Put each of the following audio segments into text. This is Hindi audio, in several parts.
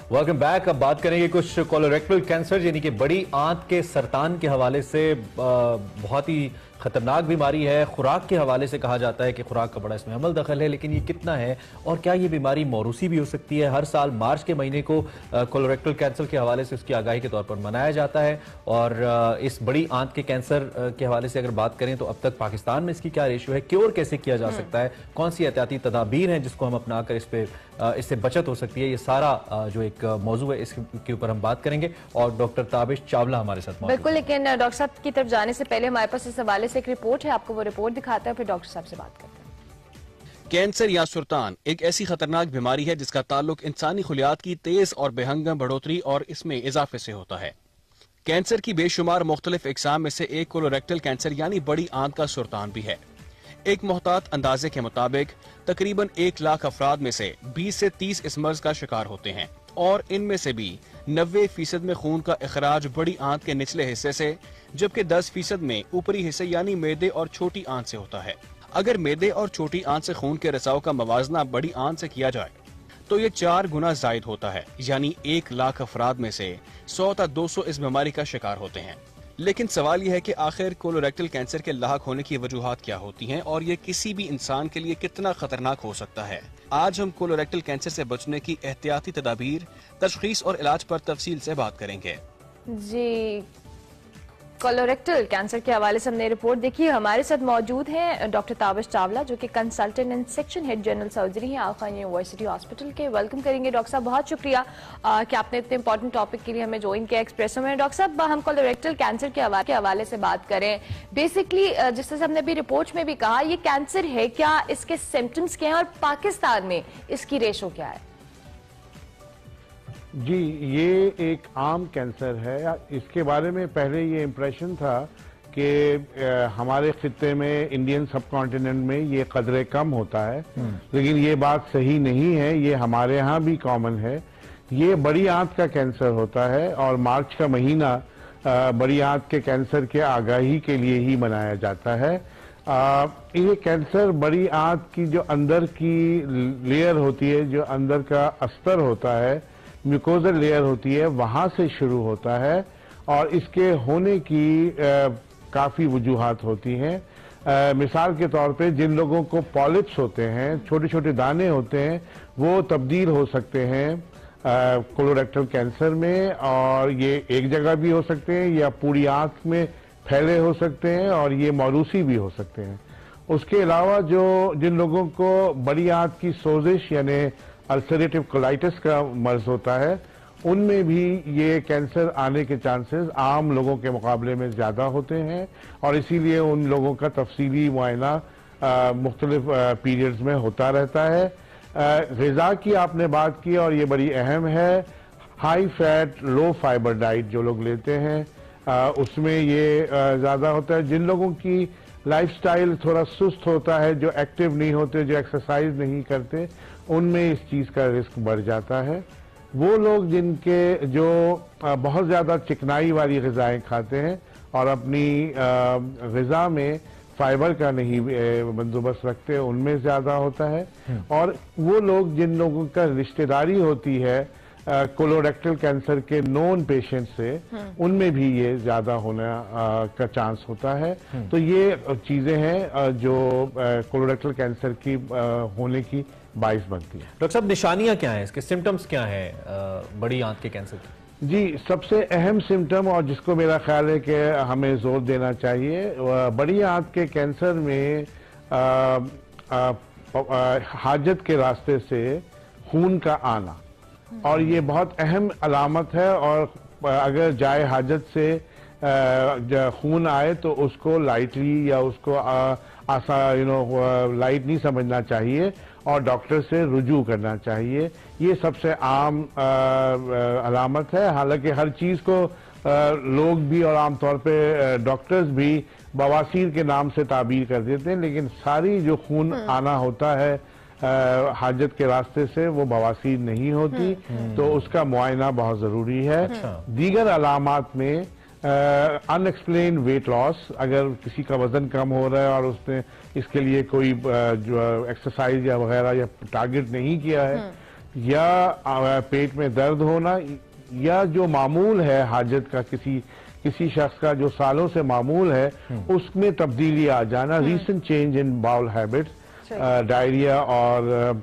Welcome back. अब बात करेंगे कुछ कोलोरेक्टल कैंसर यानी कि बड़ी आंत के सरतान के हवाले से। बहुत ही खतरनाक बीमारी है। खुराक के हवाले से कहा जाता है कि खुराक का बड़ा इसमें अमल दखल है, लेकिन ये कितना है और क्या ये बीमारी मौरूसी भी हो सकती है? हर साल मार्च के महीने को कोलोरेक्टल कैंसर के हवाले से उसकी आगाही के तौर पर मनाया जाता है। और इस बड़ी आंत के कैंसर के हवाले से अगर बात करें तो अब तक पाकिस्तान में इसकी क्या रेशियो है, क्योर कैसे किया जा सकता है, कौन सी एहतियाती तदाबीर हैं जिसको हम अपनाकर इससे बचत हो सकती है, ये सारा जो एक मौजू है इसके ऊपर हम बात करेंगे। और डॉक्टर ताबिश चावला हमारे साथ मौजूद। बिल्कुल, लेकिन डॉक्टर साहब की तरफ जाने से पहले हमारे पास इस हवाले से एक रिपोर्ट है, आपको वो रिपोर्ट दिखाते हैं, फिर डॉक्टर साहब से बात करते हैं। कैंसर या सुरतान एक ऐसी खतरनाक बीमारी है जिसका ताल्लुक इंसानी खुलियात की तेज और बेहंगम बढ़ोतरी और इसमें इजाफे से होता है। कैंसर की बेशुमार मुख्तलिफ इकसाम में से एक कोलोरेक्टल कैंसर यानी बड़ी आंत का सुरतान भी है। एक मोहतात अंदाजे के मुताबिक तकरीबन 1 लाख अफराद में से 20 से 30 इस मर्ज का शिकार होते हैं और इनमें से भी 90% में खून का इखराज बड़ी आंत के निचले हिस्से से, जबकि 10% में ऊपरी हिस्से यानी मैदे और छोटी आंत से होता है। अगर मैदे और छोटी आंत से खून के रिसाव का मवाजना बड़ी आंत से किया जाए तो ये 4 गुना जायद होता है, यानी 1 लाख अफराद में से 100 या 200 इस बीमारी का शिकार होते हैं। लेकिन सवाल यह है कि आखिर कोलोरेक्टल कैंसर के लाहक होने की वजूहात क्या होती हैं और ये किसी भी इंसान के लिए कितना खतरनाक हो सकता है। आज हम कोलोरेक्टल कैंसर से बचने की एहतियाती तदाबीर, तशखीस और इलाज पर तफसील से बात करेंगे। जी, कोलोरेक्टल कैंसर के हवाले से हमने रिपोर्ट देखी। हमारे साथ मौजूद हैं डॉक्टर ताबिश चावला, जो कि consultant and section head general surgery हैं आल खान यूनिवर्सिटी हॉस्पिटल के। वेलकम करेंगे डॉक्टर साहब, बहुत शुक्रिया कि आपने इतने इंपॉर्टेंट टॉपिक के लिए हमें ज्वाइन किया एक्सप्रेसो में। डॉक्टर साहब, हम कोलोरेक्टल कैंसर के हवाले से बात करें। बेसिकली जिस तरह से हमने अभी रिपोर्ट में भी कहा, ये कैंसर है क्या, इसके सिम्टम्स क्या हैं और पाकिस्तान में इसकी रेशो क्या है? जी, ये एक आम कैंसर है। इसके बारे में पहले ये इम्प्रेशन था कि हमारे खित्ते में, इंडियन सब कॉन्टिनेंट में ये कदरे कम होता है, लेकिन ये बात सही नहीं है। ये हमारे यहाँ भी कॉमन है। ये बड़ी आंत का कैंसर होता है और मार्च का महीना बड़ी आंत के कैंसर के आगाही के लिए ही मनाया जाता है। ये कैंसर बड़ी आंत की जो अंदर की लेयर होती है, जो अंदर का अस्तर होता है, म्यूकोजल लेयर होती है, वहां से शुरू होता है और इसके होने की काफी वजूहात होती हैं। मिसाल के तौर पे जिन लोगों को पॉलिप्स होते हैं, छोटे छोटे दाने होते हैं, वो तब्दील हो सकते हैं कोलोरेक्टल कैंसर में, और ये एक जगह भी हो सकते हैं या पूरी आंत में फैले हो सकते हैं और ये मौरूसी भी हो सकते हैं। उसके अलावा जिन लोगों को बड़ी आंत की सोजिश यानी अल्सरेटिव कोलाइटिस का मर्ज होता है, उनमें भी ये कैंसर आने के चांसेस आम लोगों के मुकाबले में ज़्यादा होते हैं और इसीलिए उन लोगों का तफसीली मुआयना मुख्तलिफ पीरियड्स में होता रहता है। ग़िज़ा की आपने बात की और ये बड़ी अहम है। हाई फैट लो फाइबर डाइट जो लोग लेते हैं उसमें ये ज़्यादा होता है। जिन लोगों की लाइफस्टाइल थोड़ा सुस्त होता है, जो एक्टिव नहीं होते, जो एक्सरसाइज नहीं करते, उनमें इस चीज़ का रिस्क बढ़ जाता है। वो लोग जो बहुत ज़्यादा चिकनाई वाली ग़िज़ाएँ खाते हैं और अपनी ग़िज़ा में फाइबर का नहीं बंदोबस्त रखते, उनमें ज़्यादा होता है। और वो लोग जिन लोगों का रिश्तेदारी होती है कोलोरेक्टल कैंसर के नॉन पेशेंट से, उनमें भी ये ज्यादा होने का चांस होता है। तो ये चीजें हैं जो कोलोरेक्टल कैंसर की होने की बाइस बनती है। डॉक्टर साहब, निशानियां क्या हैं इसके, सिम्टम्स क्या हैं बड़ी आंत के कैंसर की? जी, सबसे अहम सिम्टम और जिसको मेरा ख्याल है कि हमें जोर देना चाहिए, बड़ी आंत के कैंसर में हाजत के रास्ते से खून का आना, और ये बहुत अहम अलामत है। और अगर जाए हाजत से खून आए तो उसको लाइटली या उसको लाइट नहीं समझना चाहिए और डॉक्टर से रुजू करना चाहिए। ये सबसे आम अलामत है। हालांकि हर चीज़ को लोग भी और आमतौर पे डॉक्टर्स भी बवासीर के नाम से ताबीर कर देते हैं, लेकिन सारी जो खून आना होता है हाजत के रास्ते से, वो बवासीर नहीं होती, तो उसका मुआयना बहुत जरूरी है। दीगर अलामात में अनएक्सप्लेन वेट लॉस, अगर किसी का वजन कम हो रहा है और उसने इसके लिए कोई जो एक्सरसाइज या वगैरह या टारगेट नहीं किया है, या पेट में दर्द होना, या जो मामूल है हाजत का, किसी शख्स का जो सालों से मामूल है उसमें तब्दीली आ जाना, recent change in bowel habits, diarrhoea और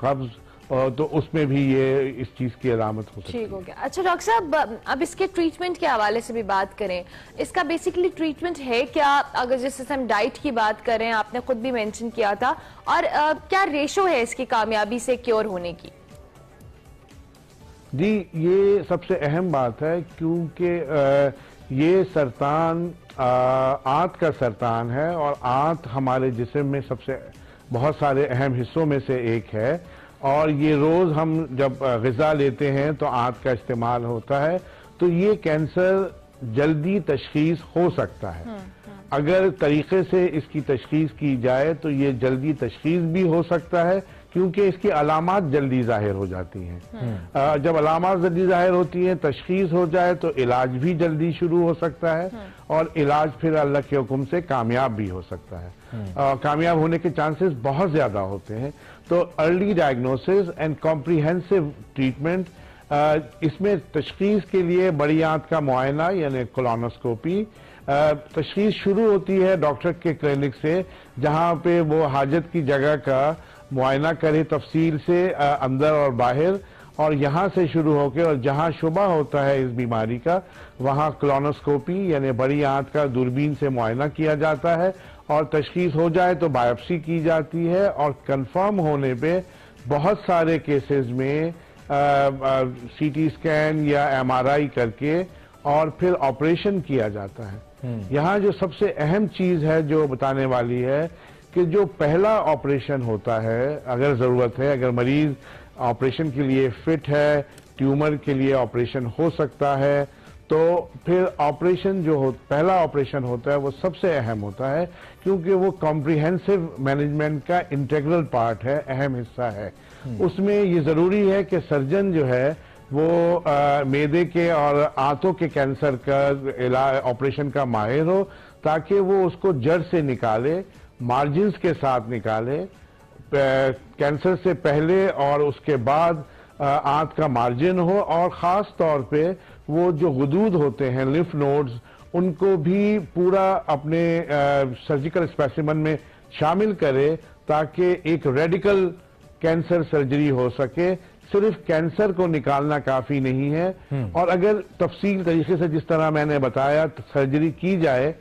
कब्ज, तो उसमें भी ये इस चीज की अलामत हो सकती है। ठीक हो गया। अच्छा डॉक्टर साहब, अब इसके ट्रीटमेंट के हवाले से भी बात करें, इसका बेसिकली ट्रीटमेंट है क्या? अगर जैसे हम डाइट की बात करें, आपने खुद भी मेंशन किया था, और क्या रेशो है इसकी कामयाबी से क्योर होने की? जी, ये सबसे अहम बात है, क्योंकि ये सरतान आंत का सरतान है, और आंत हमारे जिस्म में सबसे बहुत सारे अहम हिस्सों में से एक है, और ये रोज हम जब ग़िज़ा लेते हैं तो आंत का इस्तेमाल होता है, तो ये कैंसर जल्दी तशखीस हो सकता है। अगर तरीके से इसकी तशखीस की जाए तो ये जल्दी तशखीस भी हो सकता है, क्योंकि इसकी अलामात जल्दी जाहिर हो जाती हैं। जब अलामात जल्दी जाहिर होती हैं, तशखीस हो जाए तो इलाज भी जल्दी शुरू हो सकता है, और इलाज फिर अल्लाह के हुक्म से कामयाब भी हो सकता है। कामयाब होने के चांसेस बहुत ज्यादा होते हैं। तो early diagnosis and comprehensive treatment, इसमें तशखीस के लिए बड़ी आंत का मुआयना यानी कोलोनोस्कोपी, तशखीस शुरू होती है डॉक्टर के क्लिनिक से, जहां पे वो हाजत की जगह का मुआयना करे तफसील से अंदर और बाहर, और यहाँ से शुरू होकर, और जहाँ शुबा होता है इस बीमारी का, वहाँ कोलोनोस्कोपी यानी बड़ी आंत का दूरबीन से मुआयना किया जाता है, और तशखीस हो जाए तो बायोप्सी की जाती है, और कंफर्म होने पे बहुत सारे केसेस में सीटी स्कैन या एमआरआई करके और फिर ऑपरेशन किया जाता है। यहाँ जो सबसे अहम चीज है जो बताने वाली है कि जो पहला ऑपरेशन होता है, अगर जरूरत है, अगर मरीज ऑपरेशन के लिए फिट है, ट्यूमर के लिए ऑपरेशन हो सकता है, तो फिर ऑपरेशन जो पहला ऑपरेशन होता है वो सबसे अहम होता है, क्योंकि वो कॉम्प्रिहेंसिव मैनेजमेंट का इंटीग्रल पार्ट है, अहम हिस्सा है। उसमें ये जरूरी है कि सर्जन जो है वो मेदे के और आंतों के कैंसर का ऑपरेशन का माहिर हो, ताकि वो उसको जड़ से निकाले, मार्जिन्स के साथ निकाले, कैंसर से पहले और उसके बाद आंत का मार्जिन हो, और खास तौर पे वो जो गुदूद होते हैं लिम्फ नोड्स, उनको भी पूरा अपने सर्जिकल स्पेसिमन में शामिल करे, ताकि एक रेडिकल कैंसर सर्जरी हो सके। सिर्फ कैंसर को निकालना काफी नहीं है, और अगर तफसील तरीके से जिस तरह मैंने बताया सर्जरी की जाए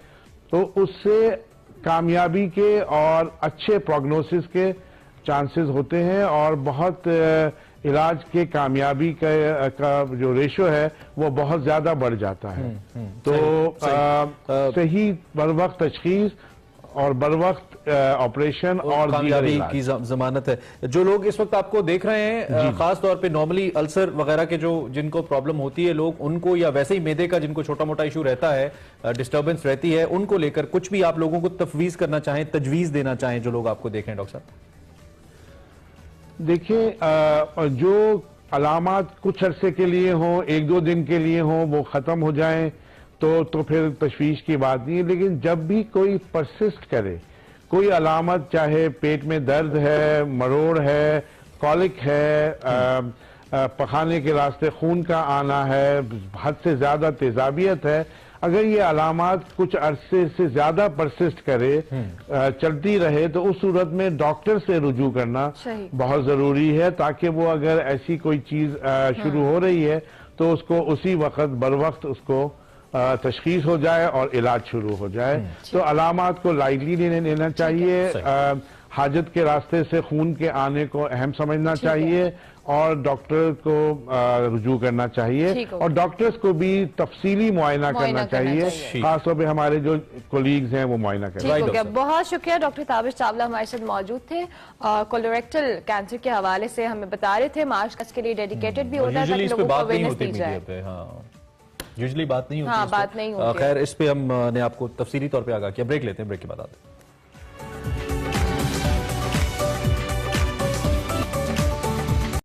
तो उससे कामयाबी के और अच्छे प्रोग्नोसिस के चांसेस होते हैं, और बहुत इलाज के कामयाबी का जो रेशो है वो बहुत ज्यादा बढ़ जाता है। तो सही बर वक्त तशखीस और बर वक्त ऑपरेशन और कामयाबी की जमानत है। जो लोग इस वक्त आपको देख रहे हैं, खास तौर पे नॉर्मली अल्सर वगैरह के जो जिनको प्रॉब्लम होती है, लोग उनको, या वैसे ही मैदे का जिनको छोटा मोटा इशू रहता है, डिस्टर्बेंस रहती है, उनको लेकर कुछ भी आप लोगों को तफवीज करना चाहें, तजवीज देना चाहें, जो लोग आपको देख रहे हैं डॉक्टर साहब? देखिए, जो अलामात कुछ अरसे के लिए हों, एक दो दिन के लिए हों, वो खत्म हो जाएं तो फिर तशवीश की बात नहीं है। लेकिन जब भी कोई परसिस्ट करे, कोई अलामत, चाहे पेट में दर्द है, मरोड़ है, कॉलिक है, पखाने के रास्ते खून का आना है, हद से ज्यादा तेजाबियत है, अगर ये अलामत कुछ अरसे से ज्यादा परसिस्ट करे, चलती रहे, तो उस सूरत में डॉक्टर से रुजू करना बहुत जरूरी है, ताकि वो अगर ऐसी कोई चीज शुरू हो रही है तो उसको उसी वक्त बर वक्त उसको तशखीस हो जाए और इलाज शुरू हो जाए। तो अलामात को लाइटली लेना चाहिए, हाजत के रास्ते से खून के आने को अहम समझना चाहिए, और डॉक्टर को रुजू करना चाहिए, और डॉक्टर्स को भी तफसीली मुआयना करना चाहिए, खासतौर पे हमारे जो कोलीग्स हैं वो मुआयना करें। बहुत शुक्रिया। डॉक्टर ताबिश चावला हमारे साथ मौजूद थे, कोलोरेक्टल कैंसर के हवाले से हमें बता रहे थे। मार्च के लिए डेडिकेटेड भी होता है ताकि लोगों को अवेयरनेस दी जाए। यूजुअली बात नहीं होती, बात नहीं होती। खैर, इस पे हमने आपको तफसीली तौर पे आगाह किया। ब्रेक लेते हैं, ब्रेक के बाद आते हैं।